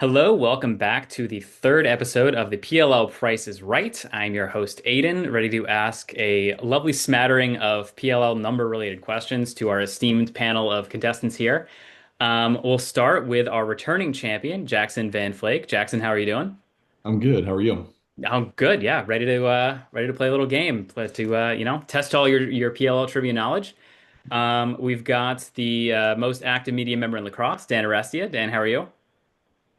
Hello, welcome back to the third episode of the PLL Price is Right. I'm your host, Aiden, ready to ask a lovely smattering of PLL number related questions to our esteemed panel of contestants here. We'll start with our returning champion, Jackson Van Vlake. Jackson, how are you doing? I'm good. How are you? I'm good, yeah. Ready to play a little game to test all your PLL trivia knowledge. We've got the most active media member in lacrosse, Dan Arestia. Dan, how are you?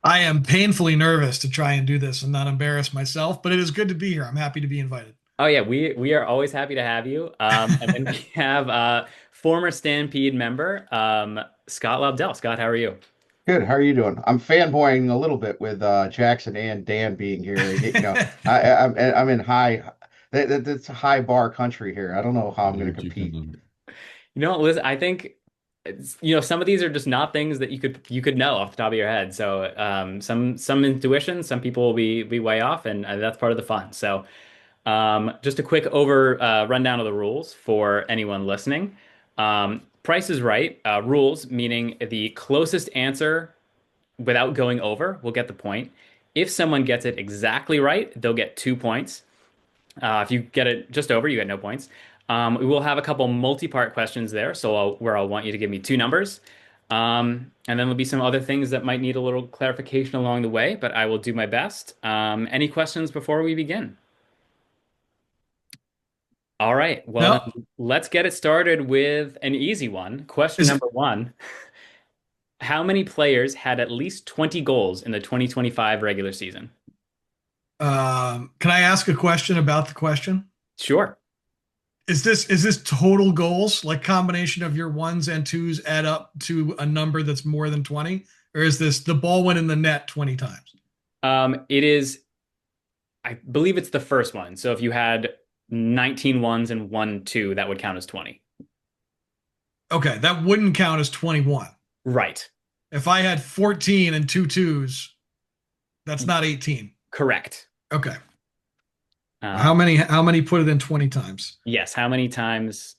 I am painfully nervous to try and do this and not embarrass myself, but it is good to be here. I'm happy to be invited. Oh yeah, we are always happy to have you. And then we have former Stampede member Scott Lobdell. Scott, how are you? Good. How are you doing? I'm fanboying a little bit with Jackson and Dan being here. I'm in high. That's a high bar country here. I don't know how I'm going to compete. You know, Liz, I think some of these are just not things that you could know off the top of your head. So some intuition, some people will be way off, and that's part of the fun. So just a quick rundown of the rules for anyone listening. Price is right. Rules meaning the closest answer without going over will get the point. If someone gets it exactly right, they'll get 2 points. If you get it just over, you get no points. We will have a couple multi-part questions there, so where I'll want you to give me two numbers. And then there'll be some other things that might need a little clarification along the way, but I will do my best. Any questions before we begin? All right. Well, No, then let's get it started with an easy one. Question is it? number one. How many players had at least 20 goals in the 2025 regular season? Can I ask a question about the question? Sure. Is this total goals, like combination of your ones and twos add up to a number that's more than 20? Or is this the ball went in the net 20 times? It is, I believe it's the first one. So if you had 19 ones and one two, that would count as 20. Okay, that wouldn't count as 21. Right. If I had 14 and two twos, that's not 18. Correct. Okay. Uh, How many put it in 20 times? yes. How many times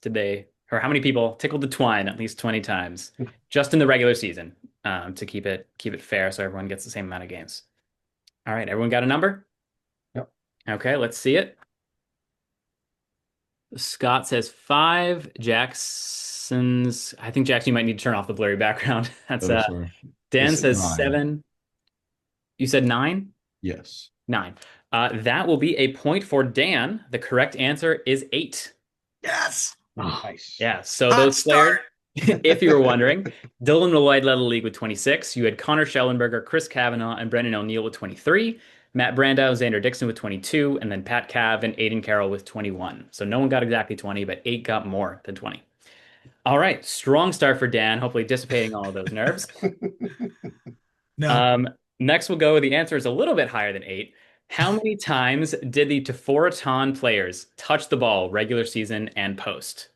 or how many people tickled the twine at least 20 times just in the regular season, to keep it fair so everyone gets the same amount of games. All right. Everyone got a number? Yep. Okay. Let's see it. Scott says five. I think Jackson, you might need to turn off the blurry background. That's Oh, sorry. Dan It's says nine. seven. You said nine? Yes. Nine. That will be a point for Dan. The correct answer is eight. Yes. Nice. Yeah. So Hot those players, start. if you were wondering, Dylan Malloy led the league with 26. You had Connor Schellenberger, Chris Kavanaugh, and Brendan O'Neill with 23. Matt Brandow, Xander Dixon with 22, and then Pat Cav and Aiden Carroll with 21. So no one got exactly 20, but eight got more than 20. All right. Strong start for Dan, hopefully dissipating all of those nerves. No. Um, Next, we'll go. The answer is a little bit higher than eight. How many times did the Teforaton players touch the ball regular season and post?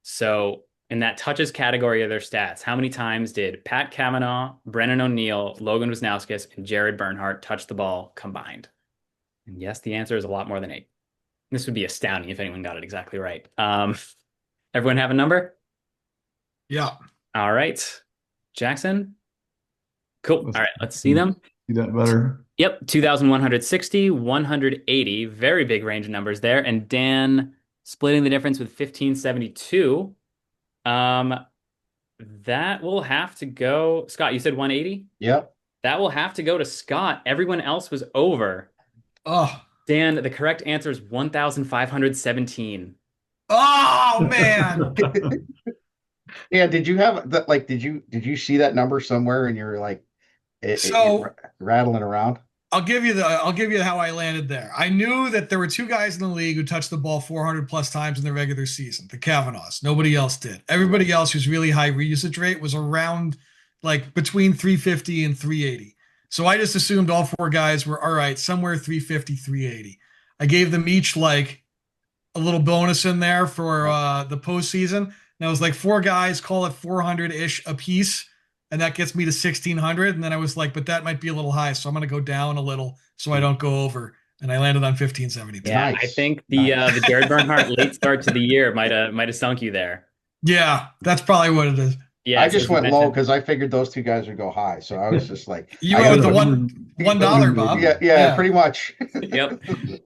So, in that touches category of their stats, how many times did Pat Kavanaugh, Brennan O'Neill, Logan Wisnauskas, and Jared Bernhardt touch the ball combined? And yes, the answer is a lot more than eight. This would be astounding if anyone got it exactly right. Everyone have a number? Yeah. All right. Jackson? Cool. Let's All right, let's see them. see that better. Yep, 2,160, 180, very big range of numbers there. And Dan splitting the difference with 1,572. That will have to go. Scott, you said 180? Yep. That will have to go to Scott. Everyone else was over. Oh. Dan, the correct answer is 1,517. Oh man. Yeah. Did you have that? Like, did you see that number somewhere and you're like So rattling around? I'll give you how I landed there. I knew that there were two guys in the league who touched the ball 400 plus times in the regular season, the Kavanaughs. Nobody else did. Everybody else who's really high reusage rate was around like between 350 and 380. So I just assumed all four guys were all right, somewhere 350, 380. I gave them each like a little bonus in there for the postseason. And I was like, four guys, call it 400-ish a piece, and that gets me to 1,600. And then I was like, but that might be a little high, so I'm going to go down a little so I don't go over. And I landed on 1,572. Yeah, Nice. I think the Jared Bernhardt late start to the year might have sunk you there. Yeah, that's probably what it is. I So just as you went low mentioned, because I figured those two guys would go high. So I was just like, You I went got to with the put. $1, Bob. Yeah, pretty much. yep.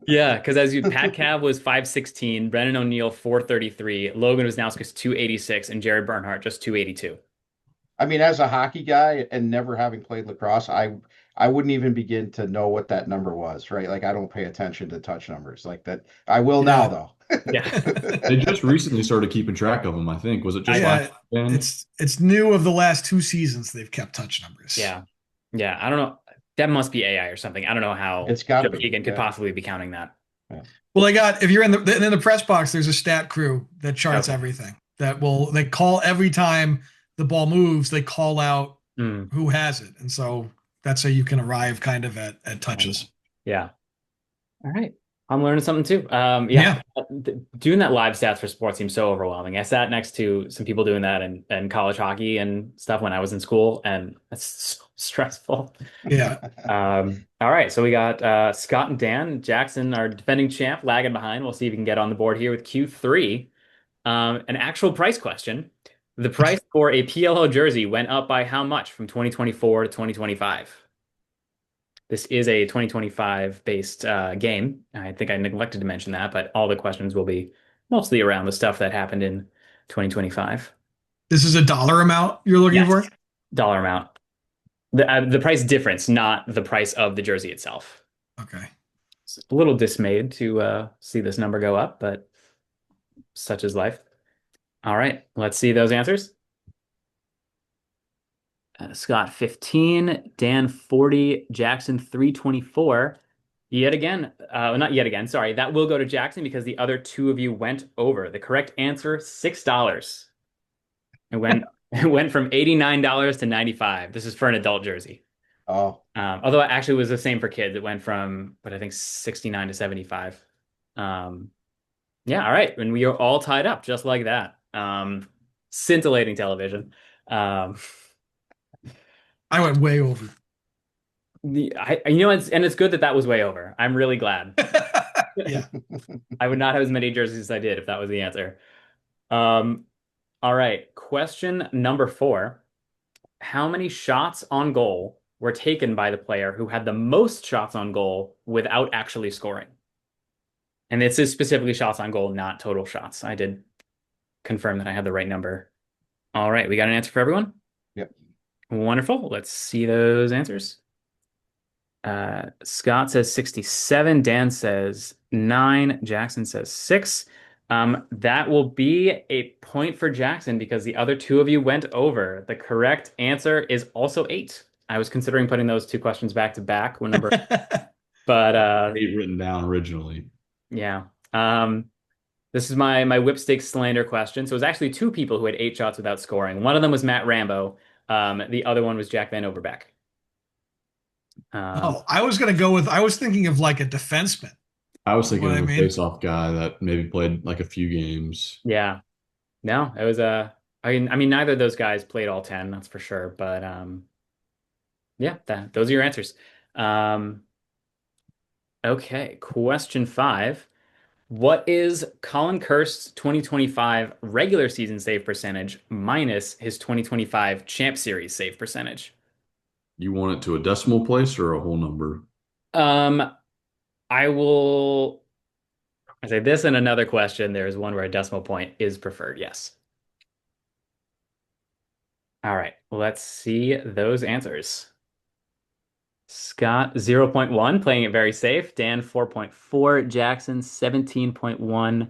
Yeah, because Pat Cav was 516, Brennan O'Neill 433, Logan Wisnauskas 286, and Jared Bernhardt just 282. I mean, as a hockey guy and never having played lacrosse, I wouldn't even begin to know what that number was, right? Like I don't pay attention to touch numbers like that. I will now Yeah. though. Yeah. They just recently started keeping track of them, I think. Was it just Yeah, last weekend? it's new of the last 2 seasons they've kept touch numbers. Yeah. Yeah. I don't know. That must be AI or something. I don't know how It's got Joe to be. Keegan could Yeah. possibly be counting that. Yeah. Well, they got if you're in the press box, there's a stat crew that charts Okay. everything. They call every time the ball moves, they call out Mm, who has it, and so that's how you can arrive kind of at touches. yeah. All right. I'm learning something too. Yeah. Doing that live stats for sports seems so overwhelming. I sat next to some people doing that in college hockey and stuff when I was in school, and it's so stressful. Yeah. All right, so we got Scott and Dan. Jackson, our defending champ, lagging behind. We'll see if we can get on the board here with Q3. An actual price question. The price for a PLO jersey went up by how much from 2024 to 2025? This is a 2025 based game. I think I neglected to mention that, but all the questions will be mostly around the stuff that happened in 2025. This is a dollar amount you're looking Yes, for? dollar amount. The price difference, not the price of the jersey itself. Okay. A little dismayed to see this number go up, but such is life. All right, let's see those answers. Scott 15, Dan 40, Jackson 324. Yet again, not yet again, sorry. That will go to Jackson because the other two of you went over. The correct answer, $6. It went from $89 to 95. This is for an adult jersey. Oh, Although it actually was the same for kids. It went from, but I think 69 to 75. Yeah, all right. And we are all tied up just like that. Scintillating television. Um, I went way over. it's good that was way over. I'm really glad. Yeah. I would not have as many jerseys as I did if that was the answer. All right. Question number 4. How many shots on goal were taken by the player who had the most shots on goal without actually scoring? And this is specifically shots on goal, not total shots. I did confirm that I had the right number. All right. We got an answer for everyone? yep. Wonderful. Let's see those answers. Scott says 67. Dan says 9. Jackson says 6. That will be a point for Jackson because the other two of you went over. The correct answer is also 8. I was considering putting those two questions back to back when number, but 8 written down originally. yeah. This is my whipstick slander question. So it was actually 2 people who had 8 shots without scoring. One of them was Matt Rambo. The other one was Jack Van Overbeck. I was thinking of like a defenseman. I was thinking What of I a mean? face-off guy that maybe played like a few games. Yeah. No, it was I mean neither of those guys played all 10, that's for sure, but yeah, those are your answers. Okay, question 5. What is Colin Kirst's 2025 regular season save percentage minus his 2025 Champ Series save percentage? You want it to a decimal place or a whole number? I will say this in another question. There is one where a decimal point is preferred. Yes. All right. Let's see those answers. Scott 0.1, playing it very safe. Dan 4.4. Jackson 17.1.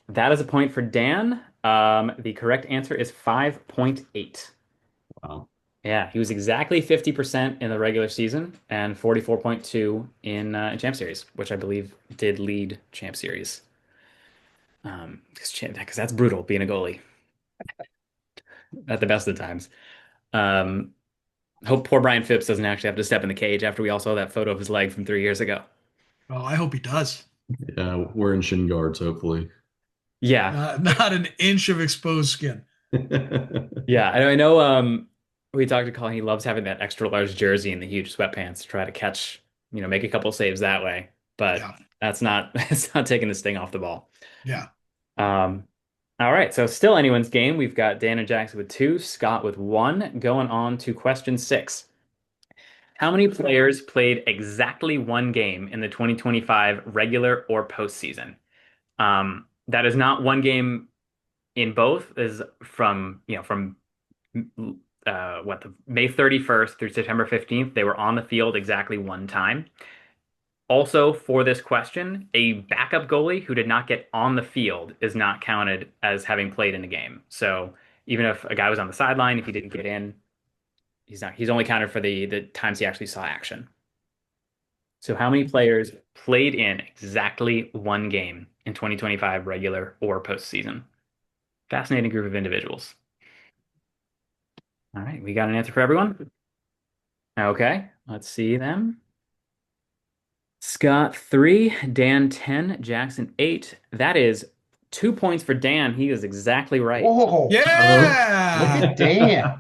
That is a point for Dan. The correct answer is 5.8. Wow. Yeah, he was exactly 50% in the regular season and 44.2 in Champ Series, which I believe did lead Champ Series. Because that's brutal being a goalie at the best of times. Hope poor Brian Phipps doesn't actually have to step in the cage after we all saw that photo of his leg from 3 years ago. Oh, I hope he does. Yeah, wearing shin guards, hopefully. Yeah, Not an inch of exposed skin. yeah. I know. We talked to Colin. He loves having that extra large jersey and the huge sweatpants to try to catch, make a couple saves that way. But Yeah. that's not it's not taking the sting off the ball. Yeah. Um, All right, so still anyone's game. We've got Dan and Jackson with two, Scott with one. Going on to question six. How many players played exactly one game in the 2025 regular or postseason? That is not one game in both. Is from from the May 31st through September 15th. They were on the field exactly one time. Also, for this question, a backup goalie who did not get on the field is not counted as having played in the game. So even if a guy was on the sideline, if he didn't get in, he's only counted for the times he actually saw action. So how many players played in exactly one game in 2025 regular or postseason? Fascinating group of individuals. All right, we got an answer for everyone. Okay, let's see them. Scott 3, Dan 10, Jackson 8. That is 2 points for Dan. He is exactly right. Whoa. Look Yeah. at Dan.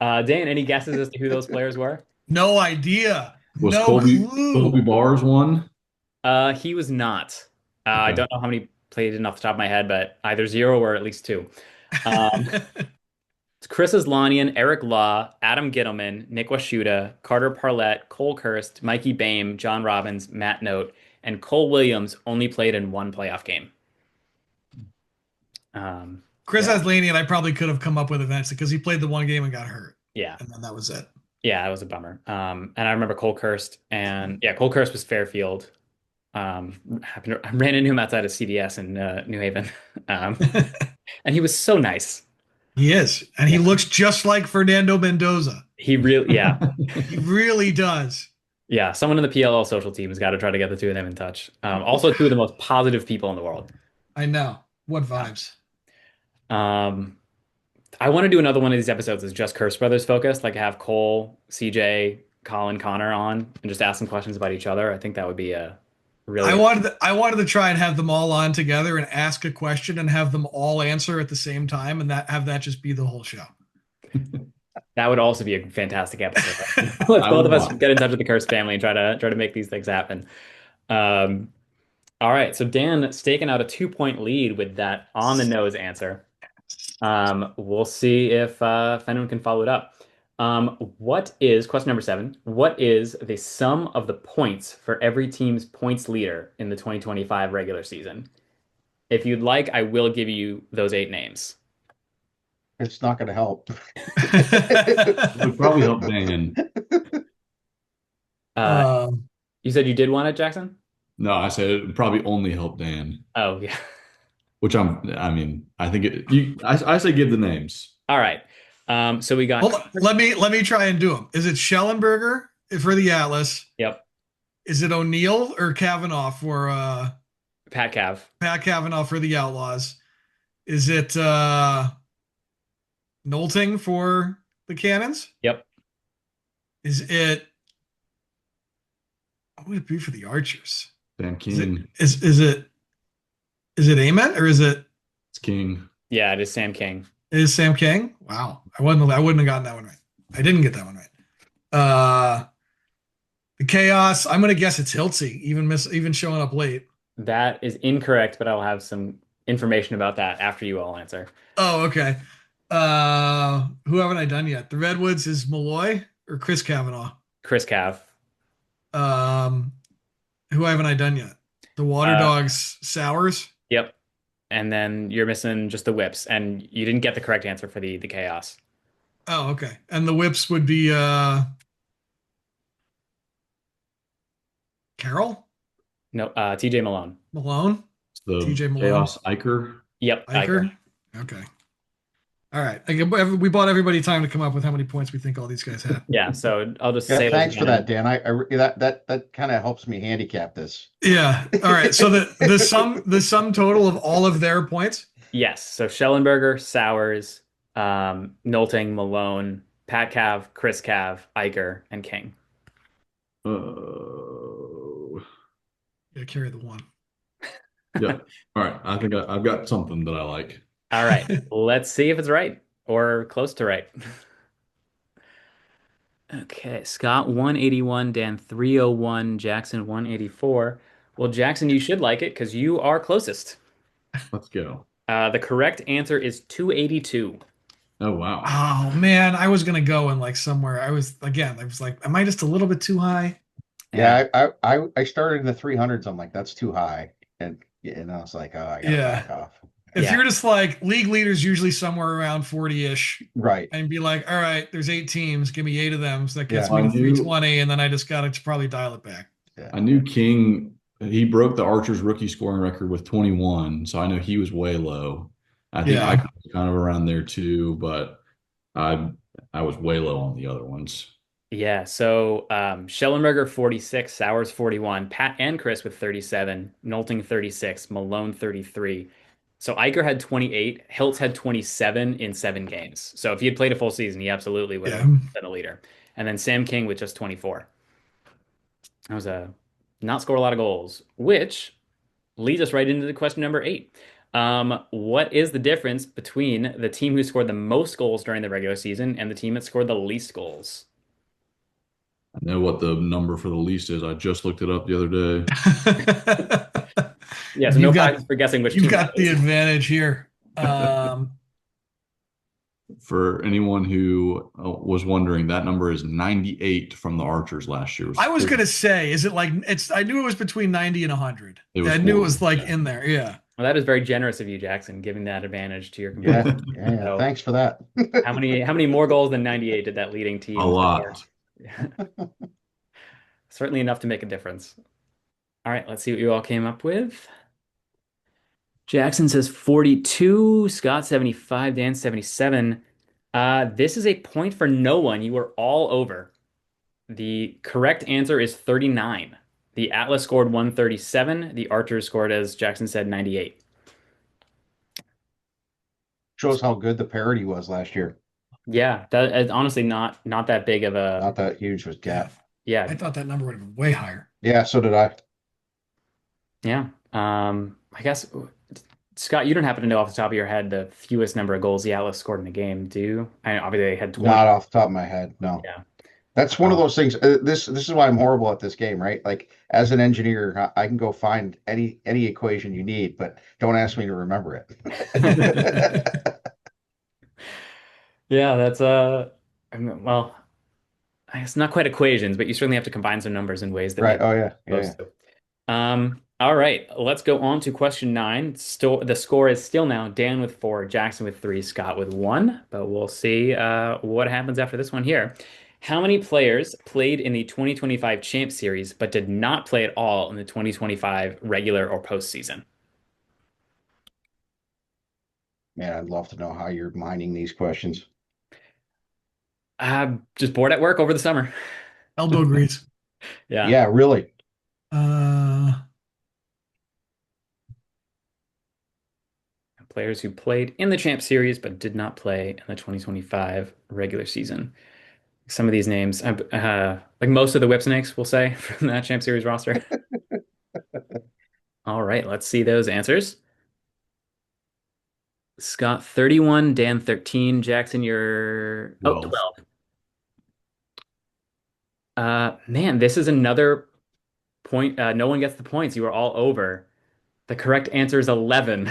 Dan, any guesses as to who those players were? No idea. Was No Colby clue. Bars one? He was not. I Okay. don't know how many played in off the top of my head, but either zero or at least two. Um, it's Chris Aslanian, Eric Law, Adam Gittleman, Nick Washuta, Carter Parlett, Cole Kirst, Mikey Boehm, John Robbins, Matt Note, and Cole Williams only played in one playoff game. Chris Yeah, Aslanian, I probably could have come up with eventually because he played the one game and got hurt, yeah, and then that was it. yeah. That was a bummer. And I remember Cole Kirst, and yeah, Cole Kirst was Fairfield. I ran into him outside of CVS in New Haven, um, and he was so nice. He is, and he Yeah, looks just like Fernando Mendoza. he really, yeah, He really does. yeah. Someone in the PLL social team has got to try to get the two of them in touch. Also, two of the most positive people in the world. I know. What Yeah. vibes? Um, I want to do another one of these episodes that's just Curse Brothers focused, like have Cole, CJ, Colin, Connor on, and just ask some questions about each other. I think that would be a really I wanted to try and have them all on together and ask a question and have them all answer at the same time and that have that just be the whole show. that would also be a fantastic episode. Let's I both would of us watch. get in touch with the Curse family and try to make these things happen. Um, all right, so Dan staking out a 2 point lead with that on the nose answer. We'll see if anyone can follow it up. What is question number seven? What is the sum of the points for every team's points leader in the 2025 regular season? If you'd like, I will give you those eight names. It's not going to help. It would probably help Dan. Uh, um, you said you did want it, Jackson? No, I said it would probably only help Dan. Oh, yeah. Which I mean, I think I say give the names. All right. So we got. hold on. Let me try and do them. Is it Schellenberger for the Atlas? Yep. Is it O'Neill or Kavanaugh for Pat Cav. Pat Kavanaugh for the Outlaws? Is it Nolting for the Cannons? Yep. Is it what would it be for the Archers? Dan Is it King. is it Amen or is it It's King. Yeah, it is Sam King. is Sam King? Wow. I wouldn't have gotten that one right. I didn't get that one right. The Chaos, I'm gonna guess it's Hiltzy, even showing up late. That is incorrect, but I will have some information about that after you all answer. Oh, okay. Who haven't I done yet? The Redwoods is Malloy or Chris Kavanaugh. Chris Cav. Um, who haven't I done yet? The Water Uh, Dogs Sours. Yep. And then you're missing just the whips, and you didn't get the correct answer for the chaos. Oh, okay. And the Whips would be Carol No, TJ Malone. Malone, It's the TJ Malone, Chaos Iker. Yep, Iker. Okay. All right. We bought everybody time to come up with how many points we think all these guys had. Yeah, so I'll just Yeah, say those thanks for again. that, Dan. That kind of helps me handicap this. Yeah. All right. So the sum total of all of their points. Yes, so Schellenberger, Sowers, Nolting, Malone, Pat Cav, Chris Cav, Iker, and King. Yeah, carry the one. Yeah. All right. I think I've got something that I like. All right, let's see if it's right or close to right. Okay, Scott 181, Dan 301, Jackson 184. Well, Jackson, you should like it because you are closest. Let's go. The correct answer is 282. Oh wow. Oh man, I was gonna go in like somewhere. I was like, am I just a little bit too high? Yeah. Yeah, I started in the 300s. I'm like, that's too high, and I was like, oh, I gotta Yeah. back off. If Yeah. you're just like league leaders usually somewhere around 40-ish Right. and be like, all right, there's 8 teams, give me 8 of them. So that gets Yeah. me I to knew 320, and then I just gotta probably dial it back. Yeah. I knew King, he broke the Archers rookie scoring record with 21, so I know he was way low. I think I Yeah. was kind of around there too, but I I was way low on the other ones. Yeah. So Schellenberger 46, Sowers 41, Pat and Chris with 37, Nolting 36, Malone 33. So Iker had 28, Hiltz had 27 in 7 games. So if he had played a full season, he absolutely would Yeah. have been a leader. And then Sam King with just 24. That was a not score a lot of goals, which leads us right into the question number 8. What is the difference between the team who scored the most goals during the regular season and the team that scored the least goals? I know what the number for the least is. I just looked it up the other day. Yeah, so no prizes for guessing which You've team that got the is. advantage here. Um, For anyone who was wondering, that number is 98 from the Archers last year. I was gonna say, is it like I knew it was between 90 and 100. It was I knew it was 40, like yeah. in there. Yeah. Well, that is very generous of you, Jackson, giving that advantage to your Yeah. competitor. Yeah. So, Thanks for that. how many more goals than 98 did that leading team A score? lot. Certainly enough to make a difference. All right, let's see what you all came up with. Jackson says 42, Scott 75, Dan 77. This is a point for no one. You were all over. The correct answer is 39. The Atlas scored 137. The Archers scored, as Jackson said, 98. Shows how good the parity was last year. Yeah, that is honestly not that big of a Not that huge was Yeah. gap. yeah, I thought that number would have been way higher. Yeah, so did I. yeah. I guess Scott, you don't happen to know off the top of your head the fewest number of goals the Atlas scored in a game, do you? I obviously they had 20. Not off the top of my head. No. Yeah. That's one of those things. This is why I'm horrible at this game, right? Like as an engineer, I can go find any equation you need, but don't ask me to remember it. Yeah, that's well, I guess not quite equations, but you certainly have to combine some numbers in ways that Right. make Oh yeah. Yeah. close to. All right, let's go on to question 9. Still, the score is still now Dan with 4, Jackson with 3, Scott with 1, but we'll see what happens after this one here. How many players played in the 2025 Champ Series but did not play at all in the 2025 regular or postseason? Man, I'd love to know how you're mining these questions. Just bored at work over the summer. Elbow grease. Yeah. Yeah, really. Players who played in the Champ Series but did not play in the 2025 regular season. Some of these names, like most of the Whipsnakes, we'll say, from that Champ Series roster. All right, let's see those answers. Scott 31, Dan 13, Jackson, you're 12. 12. Man, this is another point. No one gets the points. You are all over. The correct answer is 11.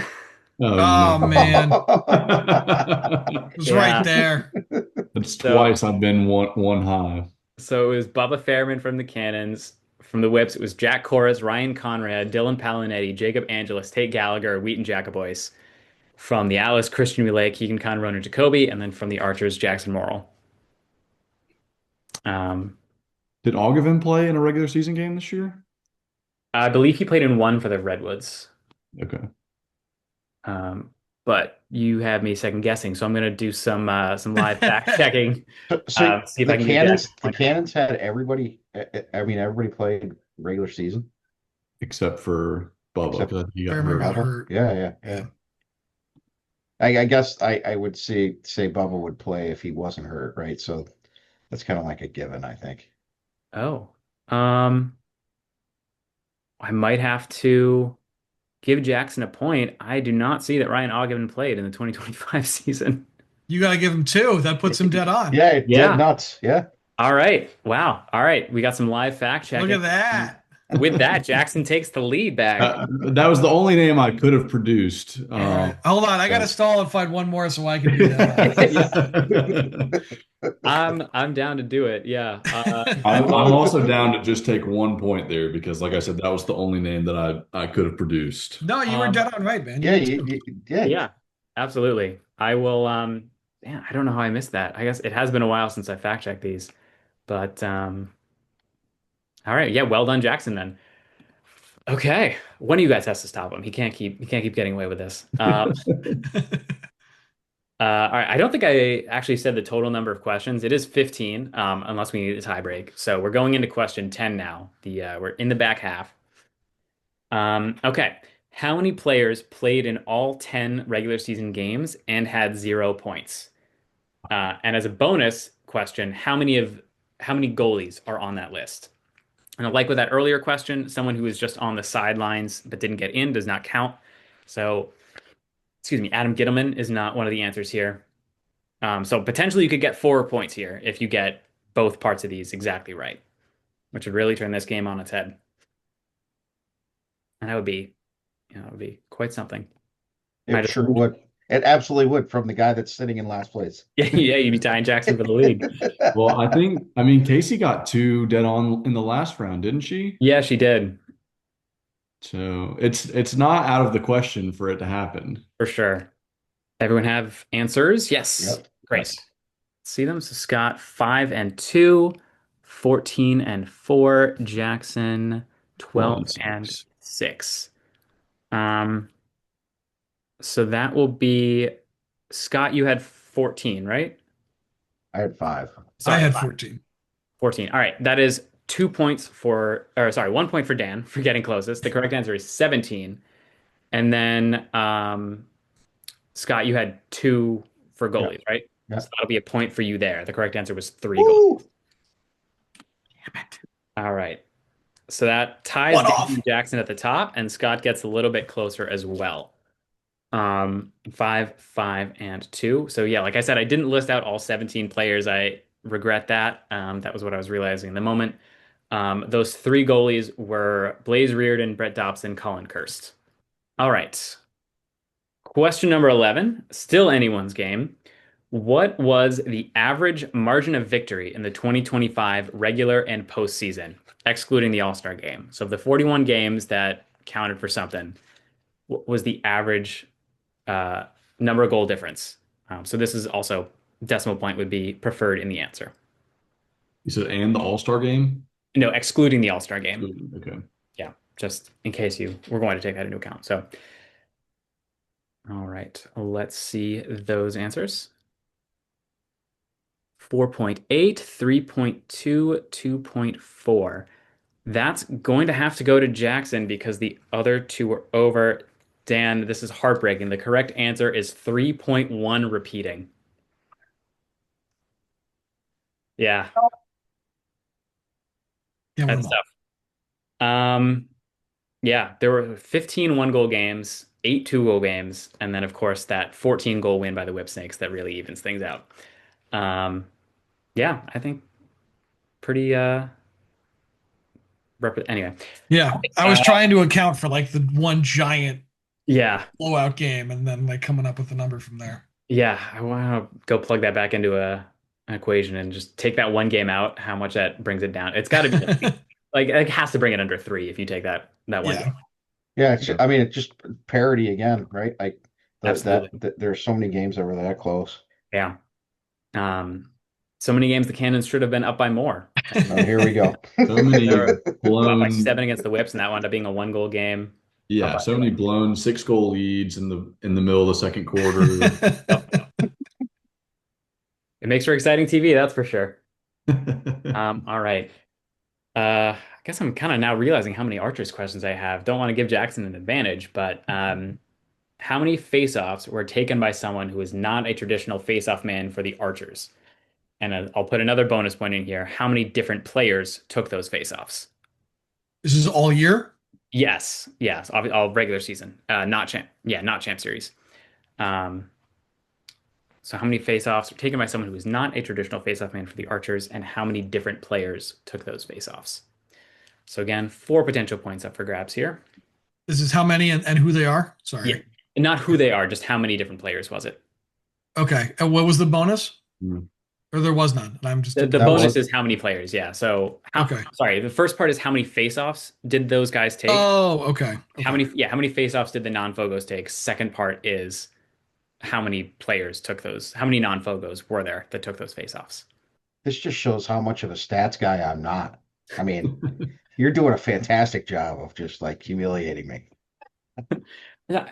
Oh no. man, it was Yeah. right there. It's So- twice I've been one high. So it was Bubba Fairman from the Cannons. From the Whips, it was Jack Corus, Ryan Conrad, Dylan Palinetti, Jacob Angelis, Tate Gallagher, Wheaton Jacobois. From the Atlas, Christian Relay, Keegan Conn, Ronan Jacoby, and then from the Archers, Jackson Morrill. Did Ogilvin play in a regular season game this year? I believe he played in one for the Redwoods. Okay. But you have me second guessing, so I'm going to do some live fact checking. So See if I can get Cannons, that. the Cannons had everybody. I mean, everybody played regular season. Except for Bubba. Except- 'Cause he got Fairman got hurt. hurt. Yeah. Yeah. I guess I would say Bubba would play if he wasn't hurt, right? So that's kind of like a given, I think. Oh, I might have to give Jackson a point. I do not see that Ryan Ogden played in the 2025 season. You got to give him 2. That puts him dead on. Yeah, Yeah. dead nuts. Yeah. All right. Wow. All right. We got some live fact checking. Look at that. with that, Jackson takes the lead back. That was the only name I could have produced. All right. Hold on. I got to stall and find one more so I can do that. I'm down to do it. Yeah. I'm also down to just take 1 point there because, like I said, that was the only name that I could have produced. No, you were dead on right, man. Yeah, Yeah. Yeah, absolutely. I will yeah, I don't know how I missed that. I guess it has been a while since I fact checked these. But all right, yeah, well done, Jackson then. Okay. One of you guys has to stop him. He can't keep getting away with this. All right, I don't think I actually said the total number of questions. It is 15, unless we need a tie break. So we're going into question 10 now. We're in the back half. Okay. How many players played in all 10 regular season games and had 0 points? And as a bonus question, how many goalies are on that list? And like with that earlier question, someone who was just on the sidelines but didn't get in does not count. So, excuse me, Adam Gittleman is not one of the answers here. So potentially you could get 4 points here if you get both parts of these exactly right, which would really turn this game on its head. And that would be, it would be quite something. it sure would. It absolutely would from the guy that's sitting in last place. Yeah, you'd be tying Jackson for the league. Well, I mean, Casey got 2 dead on in the last round, didn't she? Yeah, she did. So it's not out of the question for it to happen. For sure. Everyone have answers? Yes. Yep. Great. Yes. See them. So Scott, 5 and 2, 14 and 4, Jackson, 12 and 6. So that will be Scott, you had 14, right? I had 5. I had 5. 14. 14. All right. That is 2 points or sorry, 1 point for Dan for getting closest. The correct answer is 17. And then Scott, you had 2 for goalies, right? Yeah. So that'll be a point for you there. The correct answer was 3 Woo! goalies. Damn it. All right. So that ties Dan and Jackson at the top, and Scott gets a little bit closer as well. 5, 5, and 2. So yeah, like I said, I didn't list out all 17 players. I regret that. That was what I was realizing in the moment. Those 3 goalies were Blaze Riorden, Brett Dobson, Colin Kirst. All right. Question number 11, still anyone's game. What was the average margin of victory in the 2025 regular and postseason, excluding the All-Star game? So of the 41 games that counted for something, what was the average number of goal difference? So this is also decimal point would be preferred in the answer. You said and the All-Star game? No, excluding the All-Star game. Okay. Yeah, just in case you were going to take that into account. So, all right, let's see those answers. 4.8, 3.2, 2.4. That's going to have to go to Jackson because the other 2 were over. Dan, this is heartbreaking. The correct answer is 3.1 repeating. Yeah, that's tough. Yeah, there were 15 one-goal games, 8 two-goal games, and then of course that 14-goal win by the Whip Snakes that really evens things out. Yeah, I think pretty anyway. Yeah, I was trying to account for like the one giant blowout game and then like coming up with the number from there. Yeah, I want to go plug that back into an equation and just take that one game out, how much that brings it down. It's got to be like it has to bring it under 3 if you take that one game. Yeah, I mean, it's just parity again, right? Like Absolutely. there's so many games that were that close. Yeah. So many games the Cannons should have been up by more. Here we go. So many blown by 7 against the Whips, and that wound up being a 1-goal game. Yeah, so many blown 6-goal leads in the middle of the second quarter. It makes for exciting TV, that's for sure. All right. I guess I'm kind of now realizing how many Archers questions I have. Don't want to give Jackson an advantage, but how many face-offs were taken by someone who is not a traditional face-off man for the Archers? And I'll put another bonus point in here. How many different players took those face-offs? This is all year? Yes. All regular season. Not champ. Yeah, not champ series. So how many face-offs were taken by someone who is not a traditional face-off man for the Archers, and how many different players took those face-offs? So again, 4 potential points up for grabs here. This is how many and who they are? Sorry. Yeah. Not who they are, just how many different players was it? Okay. And what was the bonus? Hmm. Or there was none. And I'm just The bonus is how many players, yeah. So Okay. Sorry, the first part is how many face-offs did those guys take? Oh, okay. How many face-offs did the non-Fogos take? Second part is how many players took those, how many non-Fogos were there that took those face-offs? This just shows how much of a stats guy I'm not. I mean, you're doing a fantastic job of just like humiliating me. Yeah.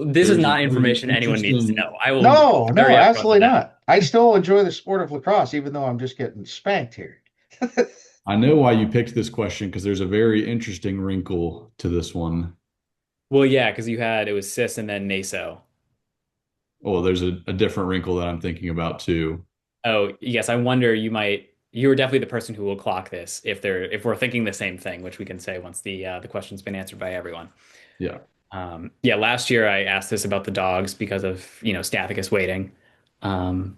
This is not information anyone needs to know. I will No, very upfront absolutely with that. not. I still enjoy the sport of lacrosse, even though I'm just getting spanked here. I know why you picked this question because there's a very interesting wrinkle to this one. Well, yeah, because it was Sis and then Naso. Oh, there's a different wrinkle that I'm thinking about too. Oh, yes, I wonder you're definitely the person who will clock this if we're thinking the same thing, which we can say once the question's been answered by everyone. Yeah. Yeah, last year I asked this about the dogs because of, Stathicus waiting. And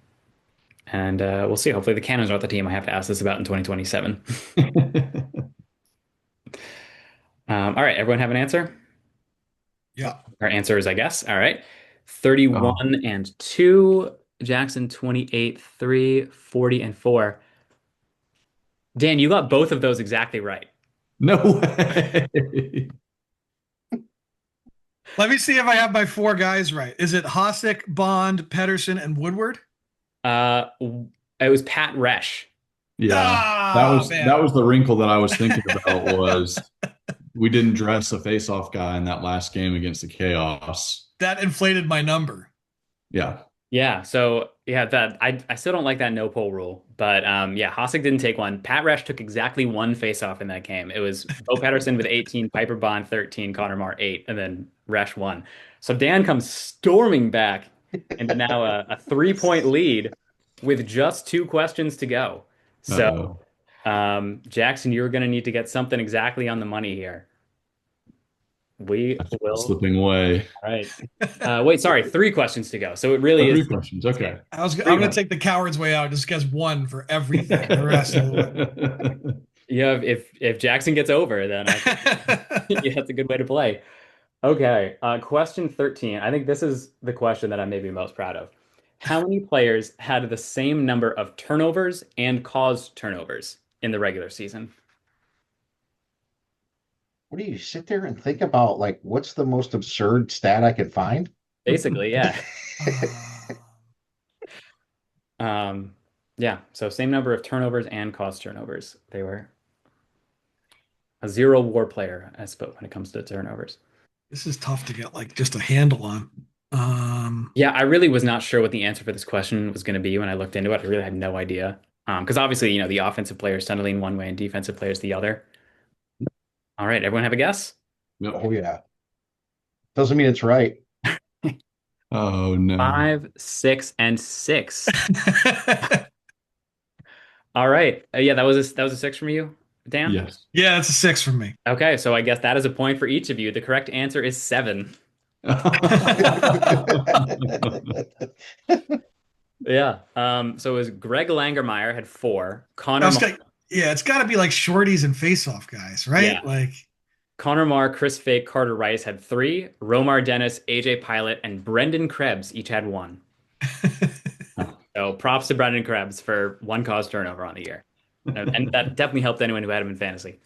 we'll see. Hopefully the Cannons are the team I have to ask this about in 2027. All right, everyone have an answer? Yeah. Our answers, I guess. All right. 31 and 2, Jackson 28, 3, 40 and 4. Dan, you got both of those exactly right. No way. Let me see if I have my 4 guys right. Is it Hossack, Bond, Pedersen, and Woodward? It was Pat Resch. Yeah. That was the wrinkle that I was thinking about was we didn't dress a face-off guy in that last game against the Chaos. That inflated my number. Yeah. Yeah, so that I still don't like that no poll rule, but Hossack didn't take one. Pat Resch took exactly one face-off in that game. It was Bo Pedersen with 18, Piper Bond 13, Connor Marr 8, and then Resch won. So Dan comes storming back into now a 3-point lead with just 2 questions to go. So Jackson, you're going to need to get something exactly on the money here. We will slipping away. All right. Wait, sorry, 3 questions to go. So it really is 3 questions. Okay. I'm going to take the coward's way out. Just guess 1 for everything. The rest of the way. Yeah, if Jackson gets over, then yeah, that's a good way to play. Okay. Question 13. I think this is the question that I'm maybe most proud of. How many players had the same number of turnovers and caused turnovers in the regular season? What do you sit there and think about? Like, what's the most absurd stat I can find? Basically, yeah. Yeah. So same number of turnovers and caused turnovers. They were a 0 WAR player, I suppose, when it comes to turnovers. This is tough to get like just a handle on. Yeah, I really was not sure what the answer for this question was going to be when I looked into it. I really had no idea. Because obviously, the offensive players tend to lean one way and defensive players the other. All right, everyone have a guess? Yep. Oh, yeah. Doesn't mean it's right. Oh, no. 5, 6, and 6. All right. Yeah, that was a 6 from you, Dan? Yes. Yeah, that's a 6 from me. Okay, so I guess that is a point for each of you. The correct answer is 7. Yeah. So it was Greg Langermeyer had 4. It's got to be like shorties and face-off guys, right? Yeah. Like Connor Marr, Chris Fake, Carte Rice had 3. Romar Dennis, AJ Pilot, and Brendan Krebs each had 1. So props to Brendan Krebs for 1 caused turnover on the year. And that definitely helped anyone who had him in fantasy.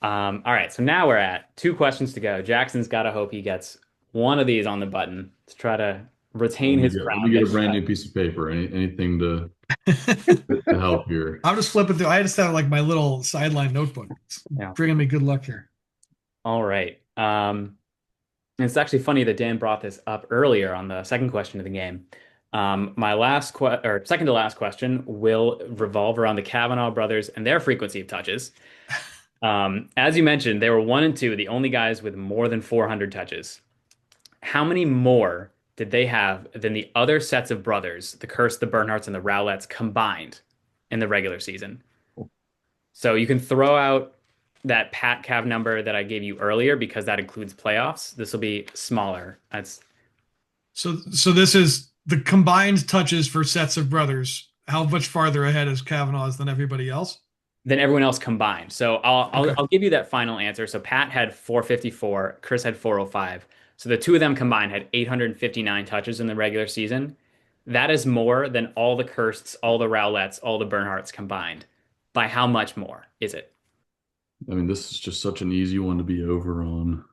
All right, so now we're at 2 questions to go. Jackson's got to hope he gets one of these on the button to try to retain his crown. Let me get a brand new piece of paper. Anything to help here. I'm just flipping through. I just have like my little sideline notebook. It's bringing me good luck here. All right. It's actually funny that Dan brought this up earlier on the second question of the game. My second to last question will revolve around the Kavanaugh brothers and their frequency of touches. As you mentioned, they were 1 and 2, the only guys with more than 400 touches. How many more did they have than the other sets of brothers, the Kirst, the Bernhardts, and the Rowletts combined in the regular season? So you can throw out that Pat Cav number that I gave you earlier because that includes playoffs. This will be smaller. So this is the combined touches for sets of brothers. How much farther ahead is Kavanaugh's than everybody else? than everyone else combined. So Okay. I'll give you that final answer. So Pat had 454, Chris had 405. So the two of them combined had 859 touches in the regular season. That is more than all the Kirsts, all the Rowletts, all the Bernhardts combined. By how much more is it? I mean, this is just such an easy one to be over on.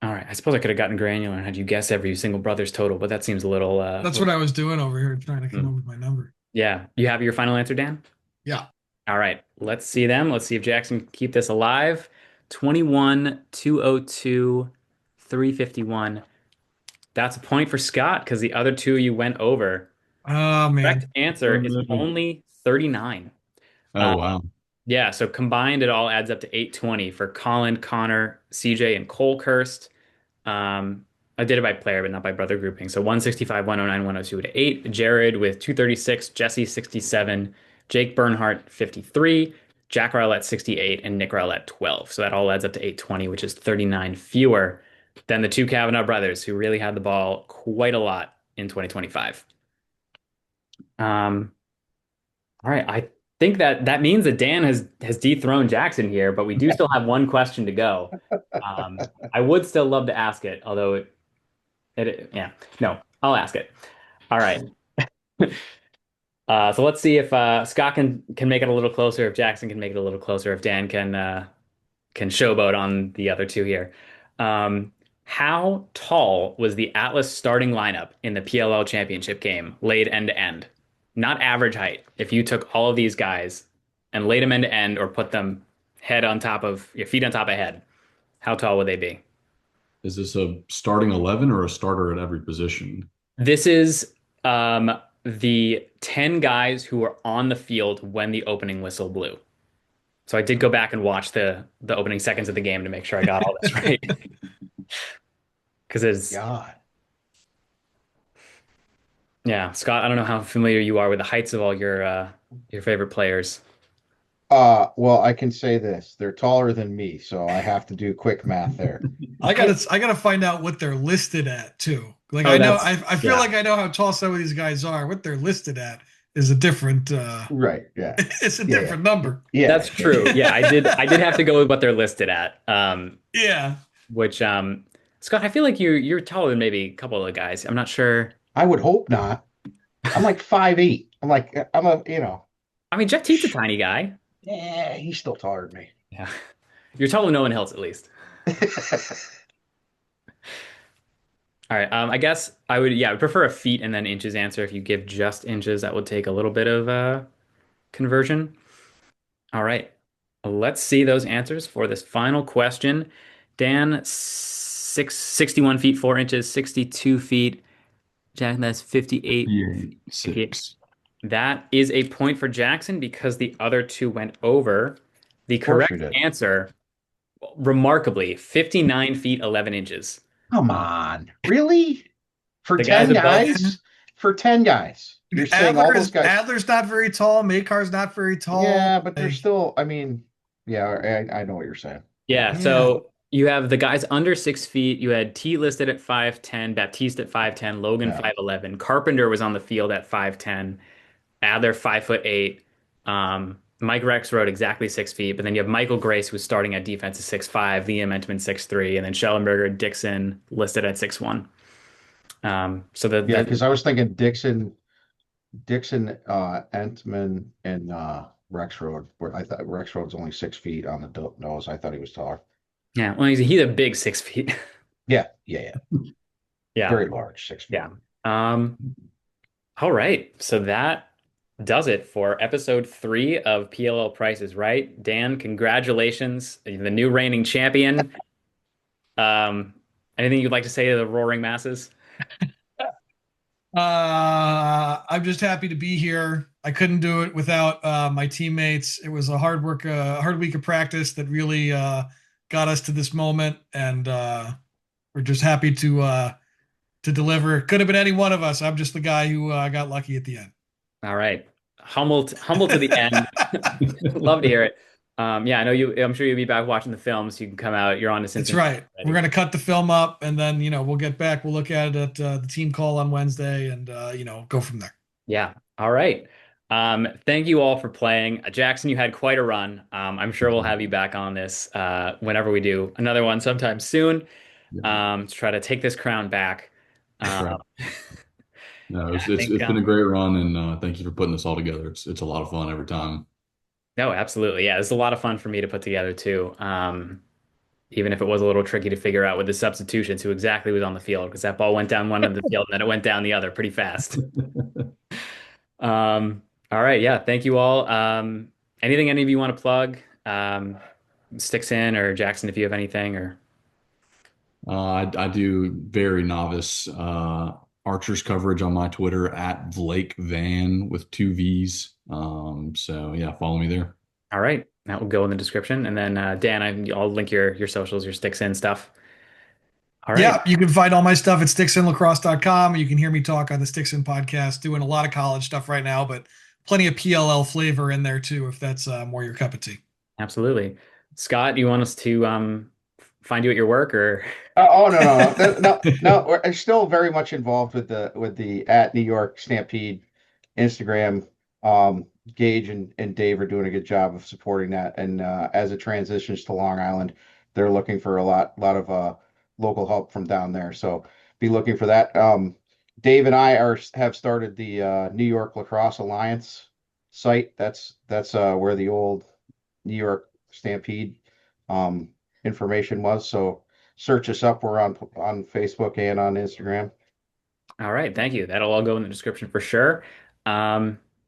All right. I suppose I could have gotten granular and had you guess every single brother's total, but that seems a little That's what I was doing over here, trying to come up with my number. yeah. You have your final answer, Dan? Yeah. All right. Let's see them. Let's see if Jackson can keep this alive. 21, 202, 351. That's a point for Scott because the other two you went over. Oh Correct man. answer is only 39. Oh, Uh, wow. yeah, so combined, it all adds up to 820 for Colin, Connor, CJ, and Cole Kirst. I did it by player, but not by brother grouping. So 165, 109, 102 to 8. Jared with 236, Jesse 67, Jake Bernhardt 53, Jack Rowlett 68, and Nick Rowlett 12. So that all adds up to 820, which is 39 fewer than the two Kavanaugh brothers who really had the ball quite a lot in 2025. All right, I think that means that Dan has dethroned Jackson here, but we do still have one question to go. I would still love to ask it, although yeah, no, I'll ask it. All right. So let's see if Scott can make it a little closer, if Jackson can make it a little closer, if Dan can showboat on the other two here. How tall was the Atlas starting lineup in the PLL championship game, laid end to end? Not average height. If you took all of these guys and laid them end to end or put them head on top of your feet on top of head, how tall would they be? Is this a starting 11 or a starter at every position? This is the 10 guys who were on the field when the opening whistle blew. So I did go back and watch the opening seconds of the game to make sure I got all this right. Because it's God. yeah, Scott, I don't know how familiar you are with the heights of all your favorite players. Well, I can say this. They're taller than me, so I have to do quick math there. I gotta find out what they're listed at too. Like Oh, I feel like I know how tall some of these guys are. What they're listed at is a different Right. Yeah. it's a different number. Yeah. That's true. Yeah, I did have to go with what they're listed at. Yeah. Which Scott, I feel like you're taller than maybe a couple of guys. I'm not sure. I would hope not. I'm like 5'8". I'm I mean, Jeff Teet's a tiny guy. yeah, he's still taller than me. Yeah. You're taller than no one else at least. All right. I guess I would, yeah, I would prefer a feet and then inches answer. If you give just inches, that would take a little bit of conversion. All right. Let's see those answers for this final question. Dan, 61 feet, 4 inches, 62 feet. Jack, that's 58 feet. 6. That is a point for Jackson because the other two went over. The Of course correct you did. answer, remarkably, 59 feet, 11 inches. Come on. Really? For The 10 guys guys? For 10 guys. You're saying all those guys. Adler's not very tall. Makar's not very tall. Yeah, but they're still, I mean, yeah, I know what you're saying. Yeah, so you have the guys under 6 feet. You had T listed at 5'10, Baptiste at 5'10, Logan Yeah. 5'11. Carpenter was on the field at 5'10, Adler 5'8. Mike Rexroad exactly 6 feet, but then you have Michael Grace who's starting at defense at 6'5, Liam Entman 6'3, and then Schellenberger Dixon listed at 6'1. So Yeah, because I was thinking Dixon, Entman, and Rexroad. Where I thought Rexroad's only 6 feet on the nose. I thought he was taller. yeah, well he's a big 6 feet. Yeah. Yeah. Very large, 6 feet. Yeah. All right. So that does it for episode 3 of PLL Price is Right. Dan, congratulations, the new reigning champion. Anything you'd like to say to the roaring masses? I'm just happy to be here. I couldn't do it without my teammates. It was a hard week of practice that really got us to this moment, and we're just happy to deliver. Could have been any one of us. I'm just the guy who got lucky at the end. All right. Humble to the end. Love to hear it. Yeah, I know you. I'm sure you'll be back watching the film, so you can come out. You're on to That's right. We're going to cut the film up, and then we'll get back. We'll look at it at the team call on Wednesday, and go from there. Yeah. All right. Thank you all for playing. Jackson, you had quite a run. I'm sure we'll have you back on this whenever we do another one sometime soon Yeah, to try to take this crown back. that's Um, right. No, I think it's been a great run, and thank you for putting this all together. It's a lot of fun every time. no, absolutely. Yeah, it's a lot of fun for me to put together too. Even if it was a little tricky to figure out with the substitutions who exactly was on the field because that ball went down one end of the field and then it went down the other pretty fast. Um, all right, yeah, thank you all. Anything any of you want to plug? Sticks in or Jackson, if you have anything or I do very novice archers coverage on my Twitter at Vlake Van with two V's. So yeah, follow me there. all right, that will go in the description. And then Dan, I'll link your socials, your sticks in stuff. All right. Yeah, you can find all my stuff at sticksinlacrosse.com. You can hear me talk on the Sticks In podcast, doing a lot of college stuff right now, but plenty of PLL flavor in there too, if that's more your cup of tea. Absolutely. Scott, do you want us to find you at your work or Oh, no, no, no, no, no. We're still very much involved with the at New York Stampede Instagram. Gage and Dave are doing a good job of supporting that. And as it transitions to Long Island, they're looking for a lot of local help from down there. So be looking for that. Dave and I have started the New York Lacrosse Alliance site. That's where the old New York Stampede information was. So search us up. We're on Facebook and on Instagram. all right, thank you. That'll all go in the description for sure.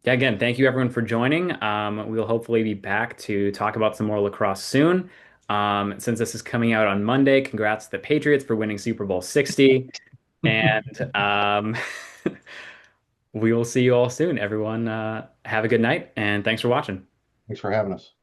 Yeah, again, thank you everyone for joining. We'll hopefully be back to talk about some more lacrosse soon. Since this is coming out on Monday, congrats to the Patriots for winning Super Bowl 60. And we will see you all soon. Everyone, have a good night and thanks for watching. Thanks for having us.